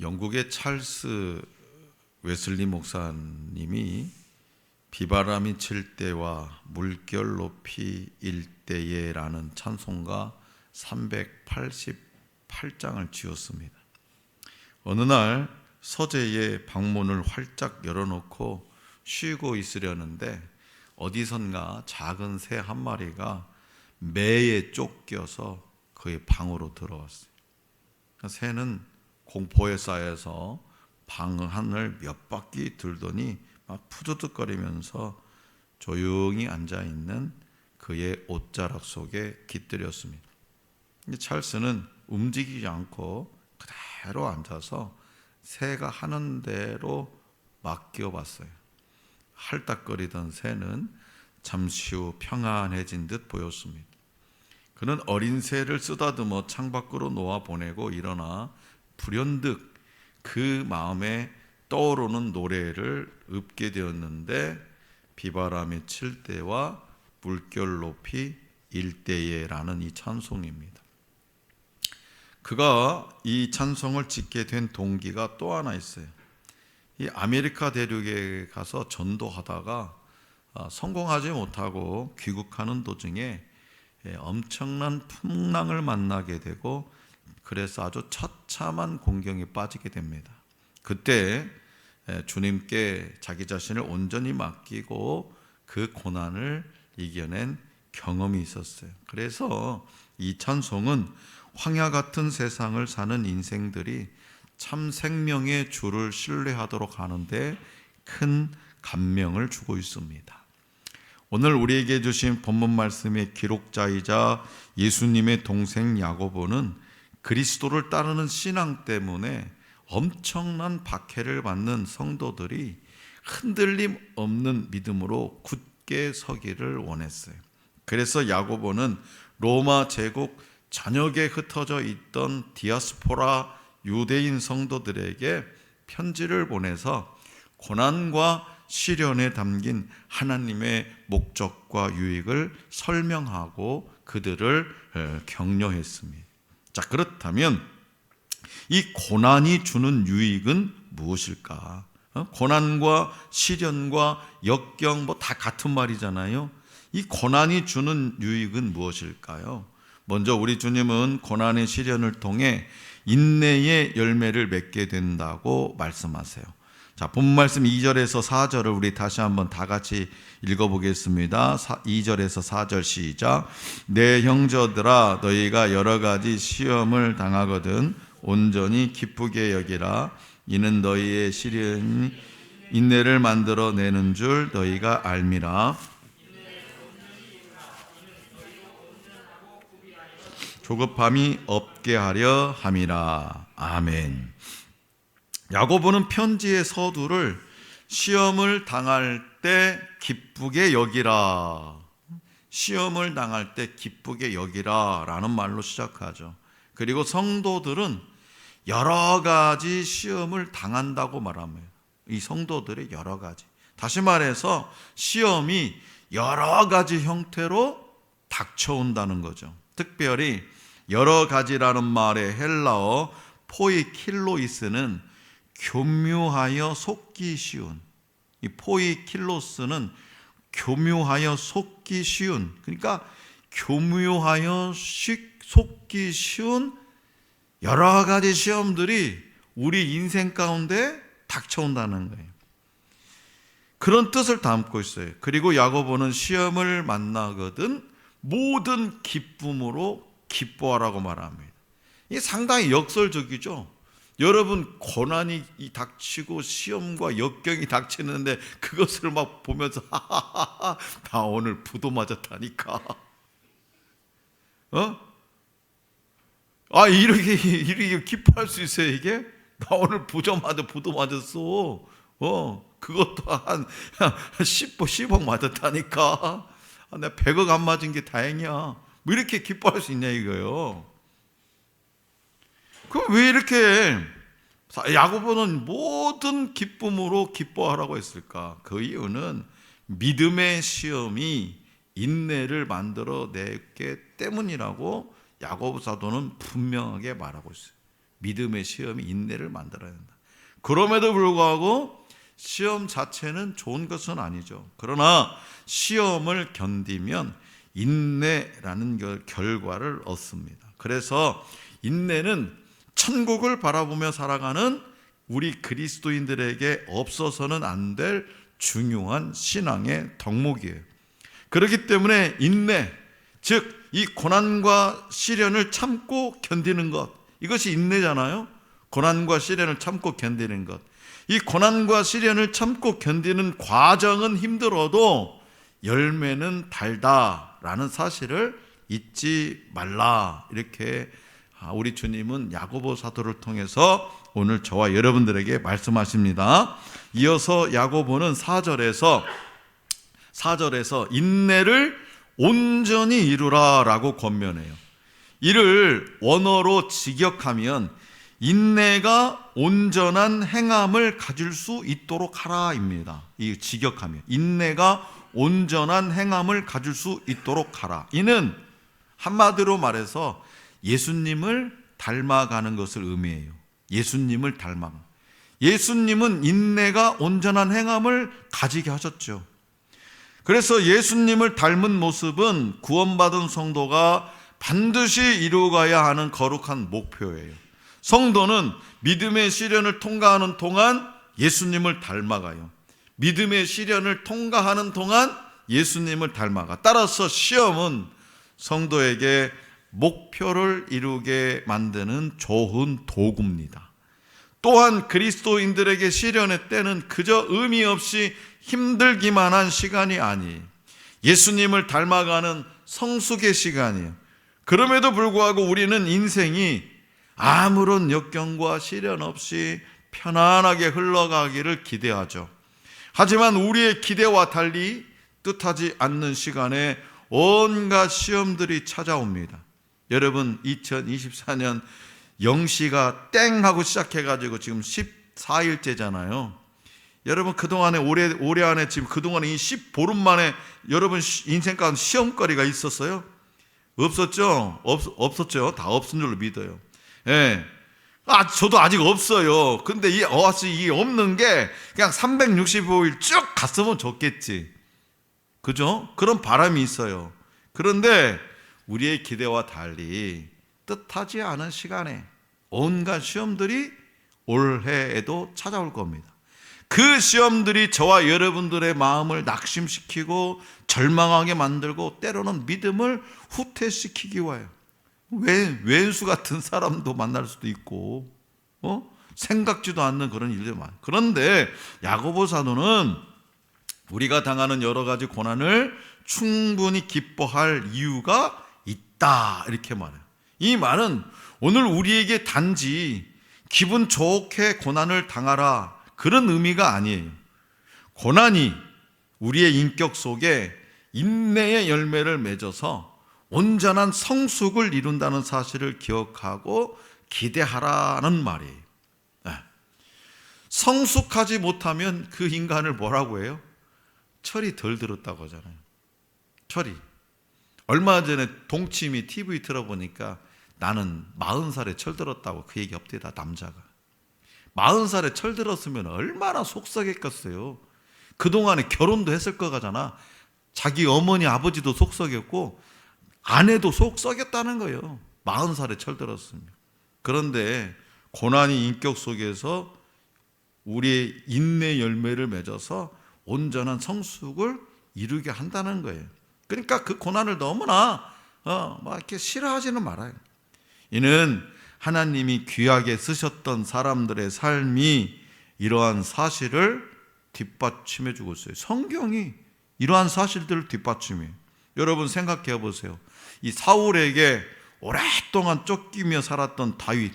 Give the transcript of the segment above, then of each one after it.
영국의 찰스 웨슬리 목사님이 비바람이 칠 때와 물결 높이 일때에라는 찬송가 388장을 지었습니다. 어느 날 서재의 방문을 활짝 열어놓고 쉬고 있으려는데 어디선가 작은 새 한 마리가 매에 쫓겨서 그의 방으로 들어왔어요. 새는 공포에 쌓여서 방 안을 몇 바퀴 돌더니 막 푸드득거리면서 조용히 앉아있는 그의 옷자락 속에 깃들였습니다. 찰스는 움직이지 않고 그대로 앉아서 새가 하는 대로 맡겨봤어요. 할딱거리던 새는 잠시 후 평안해진 듯 보였습니다. 그는 어린 새를 쓰다듬어 창밖으로 놓아보내고 일어나 불현듯 그 마음에 떠오르는 노래를 읊게 되었는데 비바람이 칠 때와 물결 높이 일때에라는 이 찬송입니다. 그가 이 찬송을 짓게 된 동기가 또 하나 있어요. 이 아메리카 대륙에 가서 전도하다가 성공하지 못하고 귀국하는 도중에 엄청난 풍랑을 만나게 되고 그래서 아주 처참한 공경에 빠지게 됩니다. 그때 주님께 자기 자신을 온전히 맡기고 그 고난을 이겨낸 경험이 있었어요. 그래서 이 찬송은 황야 같은 세상을 사는 인생들이 참 생명의 주를 신뢰하도록 하는데 큰 감명을 주고 있습니다. 오늘 우리에게 주신 본문 말씀의 기록자이자 예수님의 동생 야고보는 그리스도를 따르는 신앙 때문에 엄청난 박해를 받는 성도들이 흔들림 없는 믿음으로 굳게 서기를 원했어요. 그래서 야고보는 로마 제국 전역에 흩어져 있던 디아스포라 유대인 성도들에게 편지를 보내서 고난과 시련에 담긴 하나님의 목적과 유익을 설명하고 그들을 격려했습니다. 자, 그렇다면 이 고난이 주는 유익은 무엇일까? 고난과 시련과 역경 다 같은 말이잖아요. 이 고난이 주는 유익은 무엇일까요? 먼저 우리 주님은 고난의 시련을 통해 인내의 열매를 맺게 된다고 말씀하세요. 자, 본문 말씀 2절에서 4절을 우리 다시 한번 다 같이 읽어보겠습니다. 2절에서 4절 시작. 내 형제들아 너희가 여러 가지 시험을 당하거든 온전히 기쁘게 여기라. 이는 너희의 시련이 인내를 만들어 내는 줄 너희가 알미라. 조급함이 없게 하려 함이라. 아멘. 야고보는 편지의 서두를 시험을 당할 때 기쁘게 여기라, 시험을 당할 때 기쁘게 여기라 라는 말로 시작하죠. 그리고 성도들은 여러 가지 시험을 당한다고 말합니다. 이 성도들의 여러 가지, 다시 말해서 시험이 여러 가지 형태로 닥쳐온다는 거죠. 특별히 여러 가지라는 말의 헬라어 포이킬로이스는 교묘하여 속기 쉬운, 이 포이킬로스는 교묘하여 속기 쉬운, 그러니까 교묘하여 속기 쉬운 여러 가지 시험들이 우리 인생 가운데 닥쳐온다는 거예요. 그런 뜻을 담고 있어요. 그리고 야고보는 시험을 만나거든 모든 기쁨으로 기뻐하라고 말합니다. 이게 상당히 역설적이죠. 여러분, 고난이 닥치고 시험과 역경이 닥치는데 그것을 막 보면서 하하하하 나 오늘 부도 맞았다니까. 이렇게 기뻐할 수 있어요 이게? 나 오늘 부도 맞았어. 그것도 한 10억 맞았다니까. 내가 100억 안 맞은 게 다행이야. 뭐 이렇게 기뻐할 수 있냐 이거예요. 그럼 왜 이렇게 야고보는 모든 기쁨으로 기뻐하라고 했을까? 그 이유는 믿음의 시험이 인내를 만들어 내기 때문이라고 야고보 사도는 분명하게 말하고 있어요. 믿음의 시험이 인내를 만들어야 한다. 그럼에도 불구하고 시험 자체는 좋은 것은 아니죠. 그러나 시험을 견디면 인내라는 결과를 얻습니다. 그래서 인내는 천국을 바라보며 살아가는 우리 그리스도인들에게 없어서는 안 될 중요한 신앙의 덕목이에요. 그렇기 때문에 인내, 즉 이 고난과 시련을 참고 견디는 것, 이것이 인내잖아요. 고난과 시련을 참고 견디는 것. 이 고난과 시련을 참고 견디는 과정은 힘들어도 열매는 달다라는 사실을 잊지 말라. 이렇게 우리 주님은 야고보 사도를 통해서 오늘 저와 여러분들에게 말씀하십니다. 이어서 야고보는 4절에서 인내를 온전히 이루라 라고 권면해요. 이를 원어로 직역하면 인내가 온전한 행함을 가질 수 있도록 하라입니다. 이 직역하면 인내가 온전한 행함을 가질 수 있도록 하라. 이는 한마디로 말해서 예수님을 닮아가는 것을 의미해요. 예수님을 닮아. 예수님은 인내가 온전한 행함을 가지게 하셨죠. 그래서 예수님을 닮은 모습은 구원받은 성도가 반드시 이루어가야 하는 거룩한 목표예요. 성도는 믿음의 시련을 통과하는 동안 예수님을 닮아가요. 믿음의 시련을 통과하는 동안 예수님을 닮아가. 따라서 시험은 성도에게 목표를 이루게 만드는 좋은 도구입니다. 또한 그리스도인들에게 시련의 때는 그저 의미 없이 힘들기만 한 시간이 아니에요. 예수님을 닮아가는 성숙의 시간이에요. 그럼에도 불구하고 우리는 인생이 아무런 역경과 시련 없이 편안하게 흘러가기를 기대하죠. 하지만 우리의 기대와 달리 뜻하지 않는 시간에 온갖 시험들이 찾아옵니다. 여러분 2024년 영시가 땡 하고 시작해가지고 지금 14일째잖아요. 여러분 그동안에 올해 안에 지금 그동안에 이 10보름 만에 여러분 인생 가운데 시험거리가 있었어요? 없었죠? 없었죠. 다 없은 줄로 믿어요. 예. 저도 아직 없어요. 근데 이 없는 게 그냥 365일 쭉 갔으면 좋겠지. 그죠? 그런 바람이 있어요. 그런데 우리의 기대와 달리 뜻하지 않은 시간에 온갖 시험들이 올해에도 찾아올 겁니다. 그 시험들이 저와 여러분들의 마음을 낙심시키고 절망하게 만들고 때로는 믿음을 후퇴시키기 위하여 왼수 같은 사람도 만날 수도 있고 생각지도 않는 그런 일들이 많아요. 그런데 야고보 사도는 우리가 당하는 여러 가지 고난을 충분히 기뻐할 이유가 있다 이렇게 말해요. 이 말은 오늘 우리에게 단지 기분 좋게 고난을 당하라 그런 의미가 아니에요. 고난이 우리의 인격 속에 인내의 열매를 맺어서 온전한 성숙을 이룬다는 사실을 기억하고 기대하라는 말이에요. 성숙하지 못하면 그 인간을 뭐라고 해요? 철이 덜 들었다고 하잖아요. 철이. 얼마 전에 동치미 TV 틀어보니까 나는 40살에 철 들었다고 그 얘기 없대다. 남자가 40살에 철 들었으면 얼마나 속썩였겠어요. 그동안에 결혼도 했을 거잖아. 자기 어머니 아버지도 속썩였고 아내도 속썩였다는 거예요. 40살에 철 들었으면. 그런데 고난이 인격 속에서 우리의 인내 열매를 맺어서 온전한 성숙을 이루게 한다는 거예요. 그러니까 그 고난을 너무나 이렇게 싫어하지는 말아요. 이는 하나님이 귀하게 쓰셨던 사람들의 삶이 이러한 사실을 뒷받침해 주고 있어요. 성경이 이러한 사실들을 뒷받침해요. 여러분 생각해 보세요. 이 사울에게 오랫동안 쫓기며 살았던 다윗,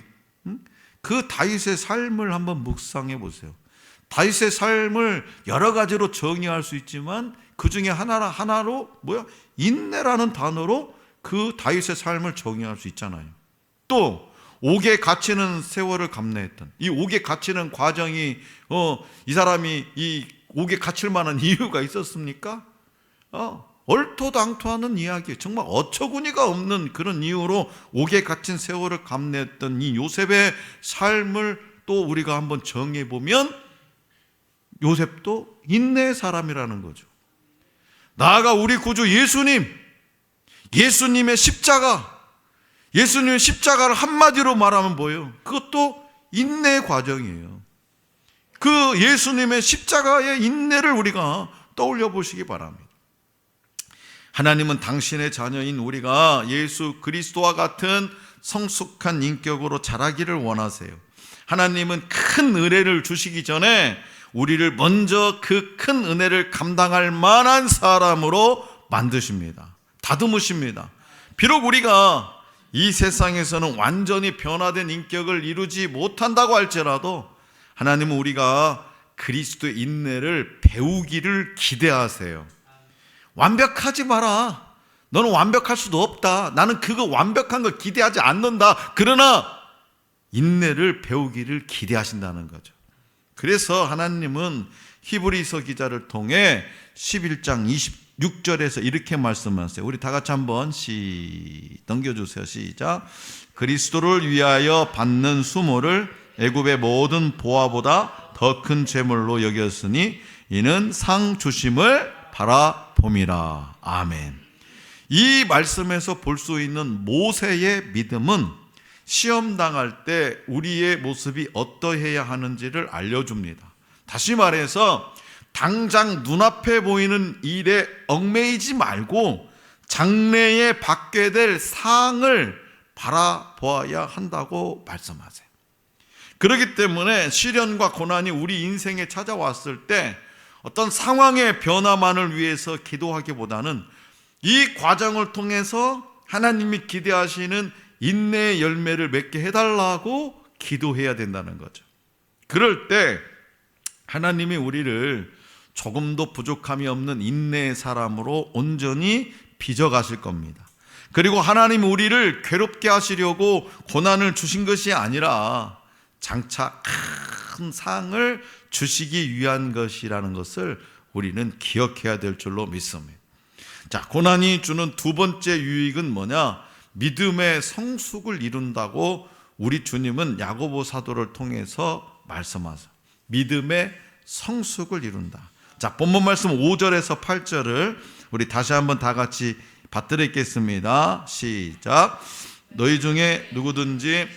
그 다윗의 삶을 한번 묵상해 보세요. 다윗의 삶을 여러 가지로 정의할 수 있지만 그 중에 하나로 인내라는 단어로 그 다윗의 삶을 정의할 수 있잖아요. 또 옥에 갇히는 세월을 감내했던 이 옥에 갇히는 과정이 이 사람이 이 옥에 갇힐 만한 이유가 있었습니까? 얼토당토하는 이야기, 정말 어처구니가 없는 그런 이유로 옥에 갇힌 세월을 감내했던 이 요셉의 삶을 또 우리가 한번 정해보면 요셉도 인내의 사람이라는 거죠. 나아가 우리 구주 예수님의 예수님의 십자가를 한마디로 말하면 뭐예요? 그것도 인내의 과정이에요. 그 예수님의 십자가의 인내를 우리가 떠올려 보시기 바랍니다. 하나님은 당신의 자녀인 우리가 예수 그리스도와 같은 성숙한 인격으로 자라기를 원하세요. 하나님은 큰 은혜를 주시기 전에 우리를 먼저 그 큰 은혜를 감당할 만한 사람으로 만드십니다. 다듬으십니다. 비록 우리가 이 세상에서는 완전히 변화된 인격을 이루지 못한다고 할지라도 하나님은 우리가 그리스도의 인내를 배우기를 기대하세요. 완벽하지 마라. 너는 완벽할 수도 없다. 나는 그거 완벽한 걸 기대하지 않는다. 그러나 인내를 배우기를 기대하신다는 거죠. 그래서 하나님은 히브리서 기자를 통해 11장 26절에서 이렇게 말씀하세요. 우리 다 같이 한번 넘겨주세요. 시작. 그리스도를 위하여 받는 수모를 애굽의 모든 보화보다 더 큰 재물로 여겼으니 이는 상 주심을 바라봄이라. 아멘. 이 말씀에서 볼 수 있는 모세의 믿음은 시험 당할 때 우리의 모습이 어떠해야 하는지를 알려줍니다. 다시 말해서 당장 눈앞에 보이는 일에 얽매이지 말고 장래에 받게 될 상을 바라보아야 한다고 말씀하세요. 그렇기 때문에 시련과 고난이 우리 인생에 찾아왔을 때 어떤 상황의 변화만을 위해서 기도하기보다는 이 과정을 통해서 하나님이 기대하시는 인내의 열매를 맺게 해달라고 기도해야 된다는 거죠. 그럴 때 하나님이 우리를 조금도 부족함이 없는 인내의 사람으로 온전히 빚어가실 겁니다. 그리고 하나님이 우리를 괴롭게 하시려고 고난을 주신 것이 아니라 장차 큰 상을 주시기 위한 것이라는 것을 우리는 기억해야 될 줄로 믿습니다. 자, 고난이 주는 두 번째 유익은 뭐냐? 믿음의 성숙을 이룬다고 우리 주님은 야고보 사도를 통해서 말씀하세요. 믿음의 성숙을 이룬다. 자, 본문 말씀 5절에서 8절을 우리 다시 한번 다 같이 받들어 읽겠습니다. 시작. 너희 중에 누구든지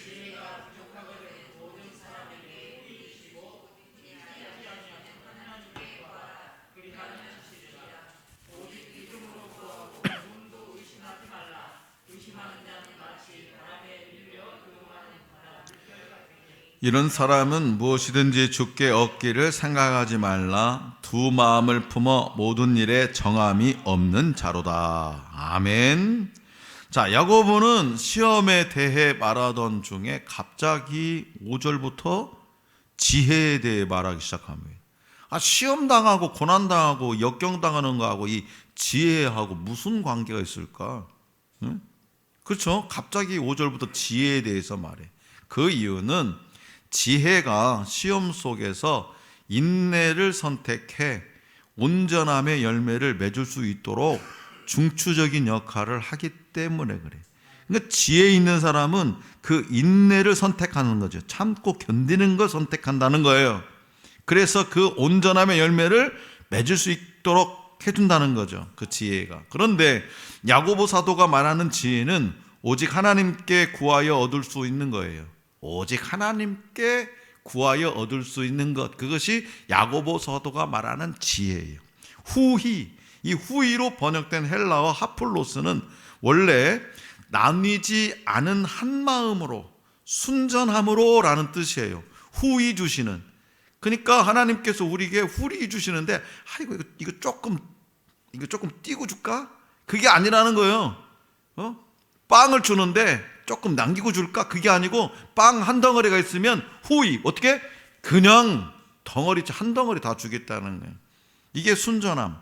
이런 사람은 무엇이든지 주께 얻기를 생각하지 말라. 두 마음을 품어 모든 일에 정함이 없는 자로다. 아멘. 자, 야고보는 시험에 대해 말하던 중에 갑자기 5절부터 지혜에 대해 말하기 시작합니다. 시험 당하고 고난 당하고 역경 당하는 거하고 이 지혜하고 무슨 관계가 있을까? 응? 그렇죠? 갑자기 5절부터 지혜에 대해서 말해. 그 이유는 지혜가 시험 속에서 인내를 선택해 온전함의 열매를 맺을 수 있도록 중추적인 역할을 하기 때문에 그래. 그러니까 지혜 있는 사람은 그 인내를 선택하는 거죠. 참고 견디는 걸 선택한다는 거예요. 그래서 그 온전함의 열매를 맺을 수 있도록 해준다는 거죠. 그 지혜가. 그런데 야고보 사도가 말하는 지혜는 오직 하나님께 구하여 얻을 수 있는 거예요. 오직 하나님께 구하여 얻을 수 있는 것, 그것이 야고보 사도가 말하는 지혜예요. 후히, 이 후히로 번역된 헬라어 하플로스는 원래 나뉘지 않은 한 마음으로 순전함으로 라는 뜻이에요. 후히 주시는. 그러니까 하나님께서 우리에게 후히 주시는데 이거 조금 띄고 줄까? 그게 아니라는 거예요. 빵을 주는데 조금 남기고 줄까? 그게 아니고 빵 한 덩어리가 있으면 후히 어떻게? 그냥 덩어리 한 덩어리 다 주겠다는 거예요. 이게 순전함.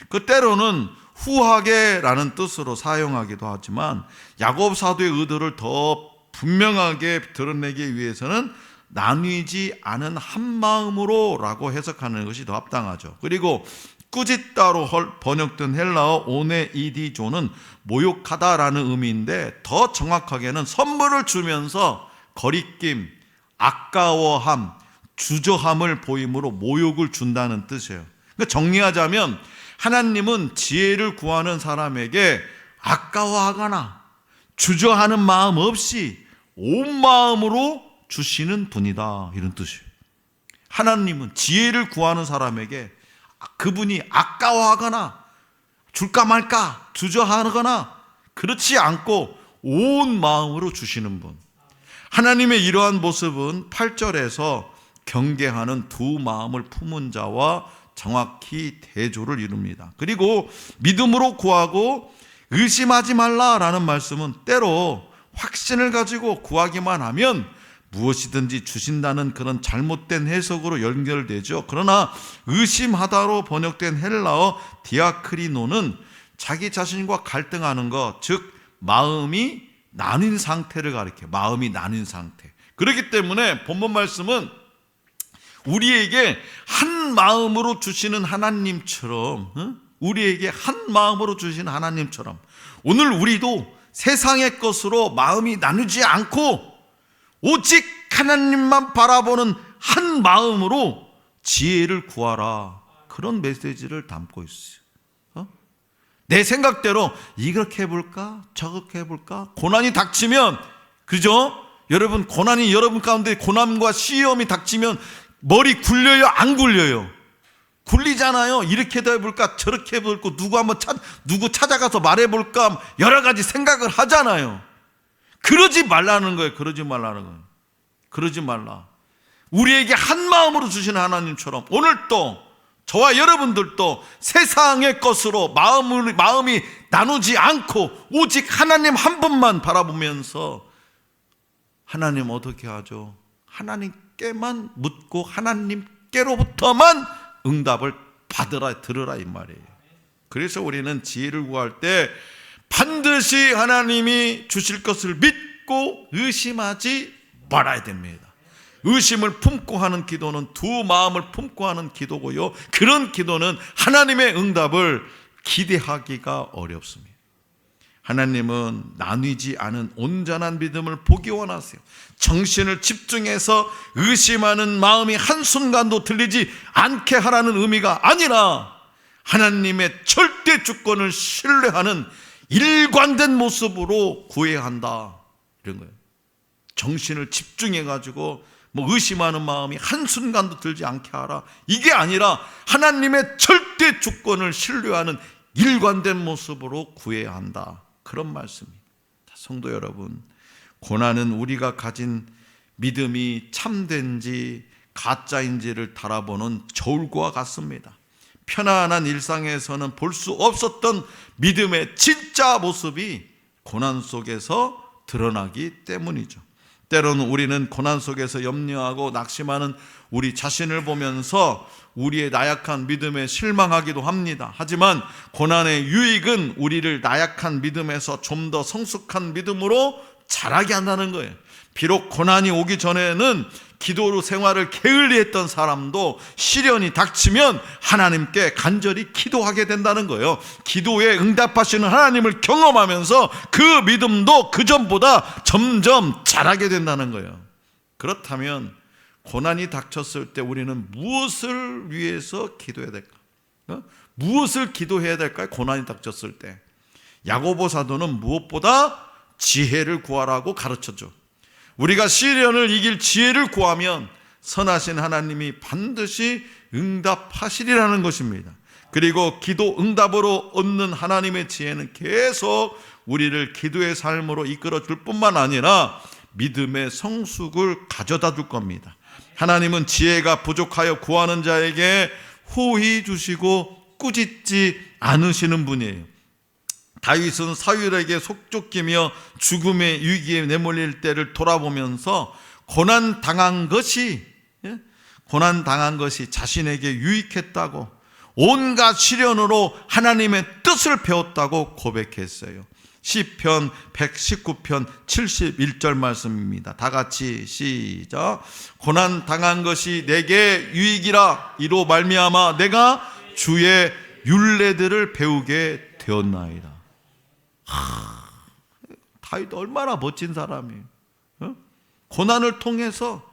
그 때로는 후하게라는 뜻으로 사용하기도 하지만 야고보 사도의 의도를 더 분명하게 드러내기 위해서는 나뉘지 않은 한 마음으로 라고 해석하는 것이 더 합당하죠. 그리고 꾸짖다로 번역된 헬라어 오네이디조는 모욕하다라는 의미인데, 더 정확하게는 선물을 주면서 거리낌, 아까워함, 주저함을 보임으로 모욕을 준다는 뜻이에요. 그러니까 정리하자면 하나님은 지혜를 구하는 사람에게 아까워하거나 주저하는 마음 없이 온 마음으로 주시는 분이다, 이런 뜻이에요. 하나님은 지혜를 구하는 사람에게 그분이 아까워하거나 줄까 말까 주저하거나 그렇지 않고 온 마음으로 주시는 분. 하나님의 이러한 모습은 8절에서 경계하는 두 마음을 품은 자와 정확히 대조를 이룹니다. 그리고 믿음으로 구하고 의심하지 말라라는 말씀은 때로 확신을 가지고 구하기만 하면 무엇이든지 주신다는 그런 잘못된 해석으로 연결되죠. 그러나 의심하다로 번역된 헬라어 디아크리노는 자기 자신과 갈등하는 것, 즉 마음이 나뉜 상태를 가리켜요. 마음이 나뉜 상태. 그렇기 때문에 본문 말씀은 우리에게 한 마음으로 주시는 하나님처럼, 우리에게 한 마음으로 주시는 하나님처럼 오늘 우리도 세상의 것으로 마음이 나누지 않고 오직 하나님만 바라보는 한 마음으로 지혜를 구하라, 그런 메시지를 담고 있어요. 내 생각대로 이렇게 해볼까 저렇게 해볼까, 고난이 닥치면, 그죠? 여러분, 고난이 여러분 가운데 고난과 시험이 닥치면 머리 굴려요 안 굴려요? 굴리잖아요. 이렇게도 해볼까 저렇게 해볼까, 누구 찾아가서 말해볼까, 여러 가지 생각을 하잖아요. 그러지 말라는 거예요. 그러지 말라는 거예요. 그러지 말라. 우리에게 한 마음으로 주시는 하나님처럼 오늘 또 저와 여러분들도 세상의 것으로 마음이 나누지 않고 오직 하나님 한 분만 바라보면서, 하나님 어떻게 하죠? 하나님께만 묻고 하나님께로부터만 응답을 들으라, 이 말이에요. 그래서 우리는 지혜를 구할 때 반드시 하나님이 주실 것을 믿고 의심하지 말아야 됩니다. 의심을 품고 하는 기도는 두 마음을 품고 하는 기도고요, 그런 기도는 하나님의 응답을 기대하기가 어렵습니다. 하나님은 나뉘지 않은 온전한 믿음을 보기 원하세요. 정신을 집중해서 의심하는 마음이 한순간도 들리지 않게 하라는 의미가 아니라 하나님의 절대 주권을 신뢰하는 일관된 모습으로 구해야 한다, 이런 거예요. 정신을 집중해가지고 의심하는 마음이 한순간도 들지 않게 하라, 이게 아니라 하나님의 절대 주권을 신뢰하는 일관된 모습으로 구해야 한다, 그런 말씀입니다. 성도 여러분, 고난은 우리가 가진 믿음이 참된지 가짜인지를 달아보는 저울과 같습니다. 편안한 일상에서는 볼 수 없었던 믿음의 진짜 모습이 고난 속에서 드러나기 때문이죠. 때로는 우리는 고난 속에서 염려하고 낙심하는 우리 자신을 보면서 우리의 나약한 믿음에 실망하기도 합니다. 하지만 고난의 유익은 우리를 나약한 믿음에서 좀 더 성숙한 믿음으로 자라게 한다는 거예요. 비록 고난이 오기 전에는 기도로 생활을 게을리했던 사람도 시련이 닥치면 하나님께 간절히 기도하게 된다는 거예요. 기도에 응답하시는 하나님을 경험하면서 그 믿음도 그전보다 점점 자라게 된다는 거예요. 그렇다면 고난이 닥쳤을 때 우리는 무엇을 위해서 기도해야 될까? 무엇을 기도해야 될까요? 고난이 닥쳤을 때 야고보 사도는 무엇보다 지혜를 구하라고 가르쳐줘. 우리가 시련을 이길 지혜를 구하면 선하신 하나님이 반드시 응답하시리라는 것입니다. 그리고 기도 응답으로 얻는 하나님의 지혜는 계속 우리를 기도의 삶으로 이끌어 줄 뿐만 아니라 믿음의 성숙을 가져다 줄 겁니다. 하나님은 지혜가 부족하여 구하는 자에게 호히 주시고 꾸짖지 않으시는 분이에요. 다윗은 사울에게 속쫓기며 죽음의 위기에 내몰릴 때를 돌아보면서 고난당한 것이 자신에게 유익했다고, 온갖 시련으로 하나님의 뜻을 배웠다고 고백했어요. 시편 119편 71절 말씀입니다. 다 같이 시작. 고난당한 것이 내게 유익이라. 이로 말미암아 내가 주의 율례들을 배우게 되었나이다. 다윗 얼마나 멋진 사람이에요. 고난을 통해서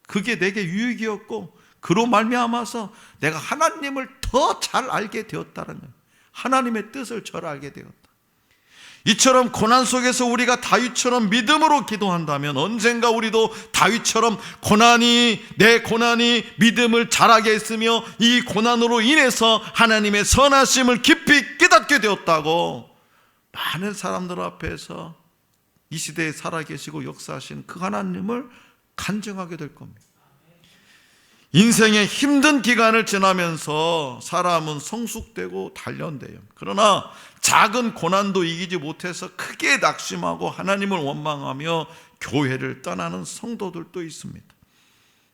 그게 내게 유익이었고, 그로 말미암아서 내가 하나님을 더 잘 알게 되었다는 거예요. 하나님의 뜻을 잘 알게 되었다. 이처럼 고난 속에서 우리가 다윗처럼 믿음으로 기도한다면 언젠가 우리도 다윗처럼 내 고난이 믿음을 자라게 했으며 이 고난으로 인해서 하나님의 선하심을 깊이 깨닫게 되었다고 많은 사람들 앞에서 이 시대에 살아계시고 역사하신 그 하나님을 간증하게 될 겁니다. 인생의 힘든 기간을 지나면서 사람은 성숙되고 단련돼요. 그러나 작은 고난도 이기지 못해서 크게 낙심하고 하나님을 원망하며 교회를 떠나는 성도들도 있습니다.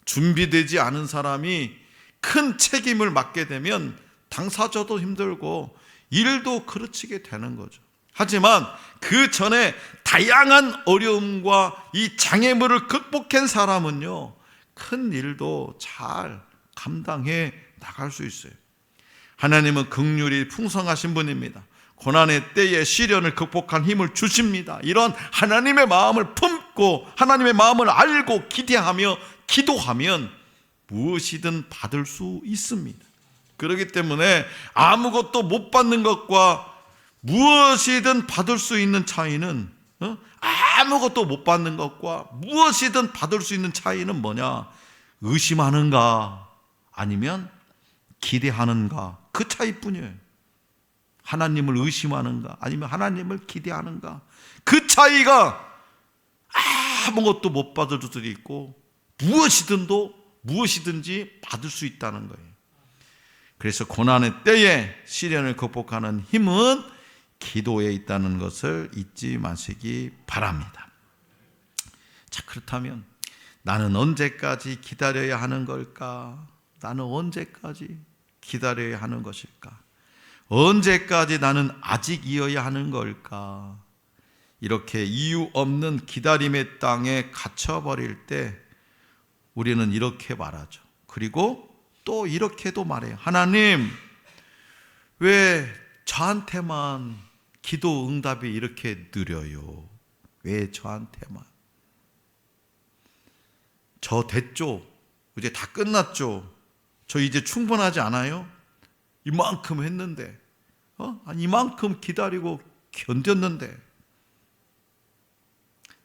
준비되지 않은 사람이 큰 책임을 맡게 되면 당사자도 힘들고 일도 그르치게 되는 거죠. 하지만 그 전에 다양한 어려움과 이 장애물을 극복한 사람은요, 큰 일도 잘 감당해 나갈 수 있어요. 하나님은 긍휼이 풍성하신 분입니다. 고난의 때에 시련을 극복한 힘을 주십니다. 이런 하나님의 마음을 품고 하나님의 마음을 알고 기대하며 기도하면 무엇이든 받을 수 있습니다. 그렇기 때문에 아무것도 못 받는 것과 무엇이든 받을 수 있는 차이는, 아무것도 못 받는 것과 무엇이든 받을 수 있는 차이는 뭐냐? 의심하는가 아니면 기대하는가, 그 차이뿐이에요. 하나님을 의심하는가 아니면 하나님을 기대하는가, 그 차이가 아무것도 못 받을 수도 있고 무엇이든지 받을 수 있다는 거예요. 그래서 고난의 때에 시련을 극복하는 힘은 기도에 있다는 것을 잊지 마시기 바랍니다. 자, 그렇다면 나는 언제까지 기다려야 하는 걸까? 나는 언제까지 기다려야 하는 것일까? 언제까지 나는 아직이어야 하는 걸까? 이렇게 이유 없는 기다림의 땅에 갇혀버릴 때 우리는 이렇게 말하죠. 그리고 또 이렇게도 말해요. 하나님, 왜 저한테만 기도 응답이 이렇게 느려요? 왜 저한테만? 저 됐죠? 이제 다 끝났죠? 저 이제 충분하지 않아요? 이만큼 했는데, 이만큼 기다리고 견뎠는데.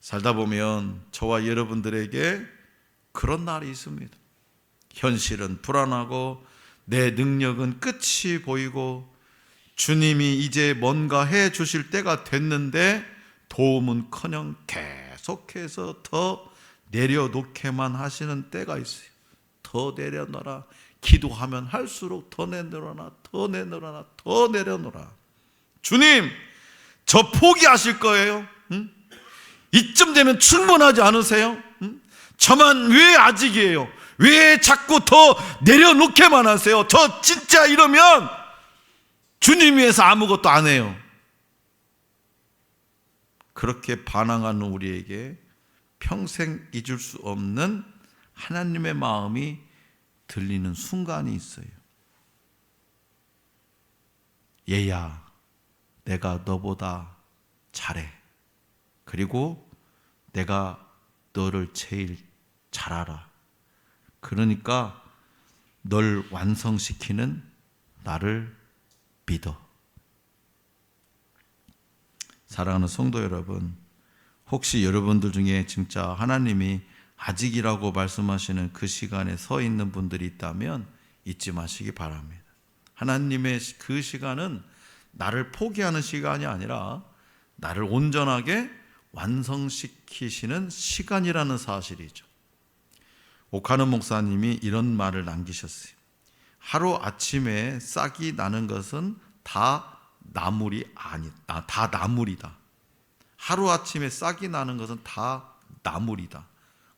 살다 보면 저와 여러분들에게 그런 날이 있습니다. 현실은 불안하고 내 능력은 끝이 보이고 주님이 이제 뭔가 해 주실 때가 됐는데 도움은커녕 계속해서 더 내려놓게만 하시는 때가 있어요. 더 내려놓아라. 기도하면 할수록 더 내려놔, 더 내려놔, 더 내려놓아라. 주님, 저 포기하실 거예요? 응? 이쯤 되면 충분하지 않으세요? 응? 저만 왜 아직이에요? 왜 자꾸 더 내려놓게만 하세요? 저 진짜 이러면 주님 위해서 아무것도 안 해요. 그렇게 반항하는 우리에게 평생 잊을 수 없는 하나님의 마음이 들리는 순간이 있어요. 얘야, 내가 너보다 잘해. 그리고 내가 너를 제일 잘 알아. 그러니까 널 완성시키는 나를 믿어. 사랑하는 성도 여러분, 혹시 여러분들 중에 진짜 하나님이 아직이라고 말씀하시는 그 시간에 서 있는 분들이 있다면 잊지 마시기 바랍니다. 하나님의 그 시간은 나를 포기하는 시간이 아니라 나를 온전하게 완성시키시는 시간이라는 사실이죠. 오카는 목사님이 이런 말을 남기셨어요. 하루 아침에 싹이 나는 것은 다 나물이다. 하루 아침에 싹이 나는 것은 다 나물이다.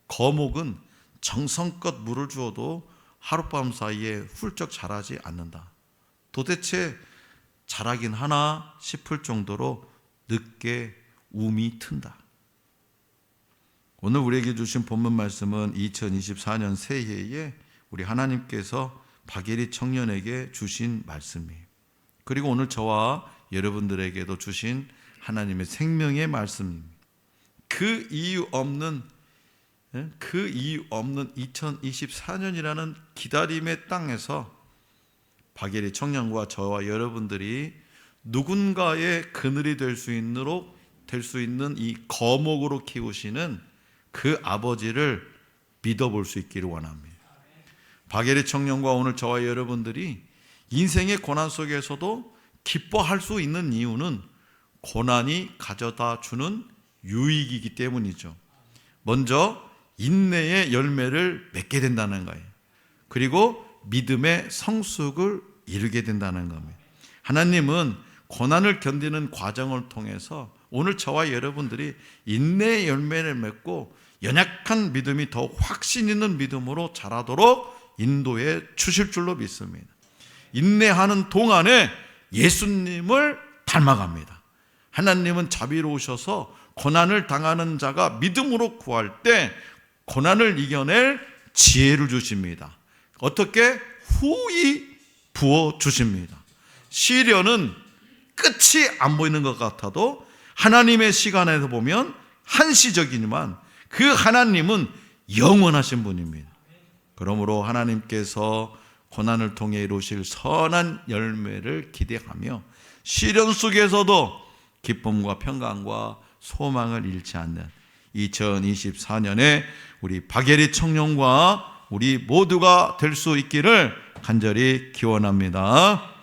거목은 정성껏 물을 주어도 하룻밤 사이에 훌쩍 자라지 않는다. 도대체 자라긴 하나 싶을 정도로 늦게 움이 튼다. 오늘 우리에게 주신 본문 말씀은 2024년 새해에 우리 하나님께서 박예리 청년에게 주신 말씀이에요. 그리고 오늘 저와 여러분들에게도 주신 하나님의 생명의 말씀입니다. 그 이유 없는 2024년이라는 기다림의 땅에서 박예리 청년과 저와 여러분들이 누군가의 그늘이 될 수 있는 이 거목으로 키우시는 그 아버지를 믿어볼 수 있기를 원합니다. 박예리 청년과 오늘 저와 여러분들이 인생의 고난 속에서도 기뻐할 수 있는 이유는 고난이 가져다 주는 유익이기 때문이죠. 먼저 인내의 열매를 맺게 된다는 거예요. 그리고 믿음의 성숙을 이루게 된다는 겁니다. 하나님은 고난을 견디는 과정을 통해서 오늘 저와 여러분들이 인내의 열매를 맺고 연약한 믿음이 더 확신 있는 믿음으로 자라도록 인도해 주실 줄로 믿습니다. 인내하는 동안에 예수님을 닮아갑니다. 하나님은 자비로우셔서 고난을 당하는 자가 믿음으로 구할 때 고난을 이겨낼 지혜를 주십니다. 어떻게? 후히 부어주십니다. 시련은 끝이 안 보이는 것 같아도 하나님의 시간에서 보면 한시적이지만 그 하나님은 영원하신 분입니다. 그러므로 하나님께서 고난을 통해 이루실 선한 열매를 기대하며 시련 속에서도 기쁨과 평강과 소망을 잃지 않는 2024년에 우리 박예리 청년과 우리 모두가 될 수 있기를 간절히 기원합니다.